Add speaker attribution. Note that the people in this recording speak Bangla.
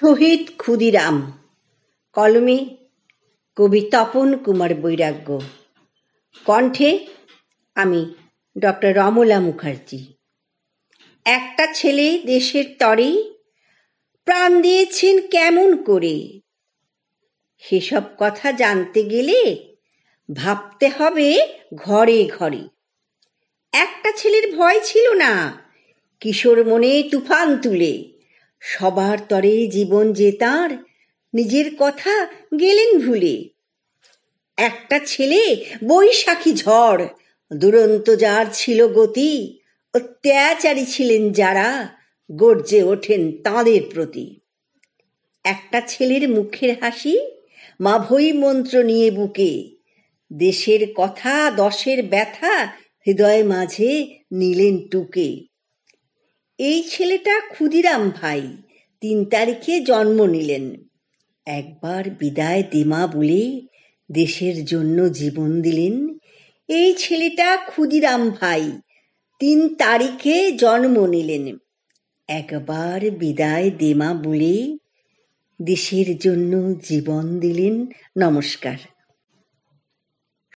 Speaker 1: শহীদ ক্ষুদিরাম, কলমে কবি তপন কুমার বৈরাগ্য, কণ্ঠে আমি ডক্টর রমলা মুখার্জি। একটা ছেলে দেশের তরে প্রাণ দিয়েছেন কেমন করে, সেসব কথা জানতে গেলে ভাবতে হবে ঘরে ঘরে। একটা ছেলের ভয় ছিল না, কিশোর মনে তুফান তুলে, সবার তরে জীবন যে তাঁর, নিজের কথা গেলেন ভুলে। একটা ছেলে বৈশাখী ঝড়, দুরন্ত যার ছিল গতি, অত্যাচারী ছিলেন যারা, গর্জে ওঠেন তাঁদের প্রতি। একটা ছেলের মুখের হাসি, মাভৈ মন্ত্র নিয়ে বুকে, দেশের কথা দশের ব্যথা হৃদয় মাঝে নিলেন টুকে। এই ছেলেটা ক্ষুদিরাম ভাই, ৩ তারিখে জন্ম নিলেন। একবার বিদায় দেমা বলে দেশের জন্য জীবন দিলেন। এই ছেলেটা ক্ষুদিরাম ভাই, ৩ তারিখে জন্ম নিলেন। একবার বিদায় দেমা বলে দেশের জন্য জীবন দিলেন। নমস্কার।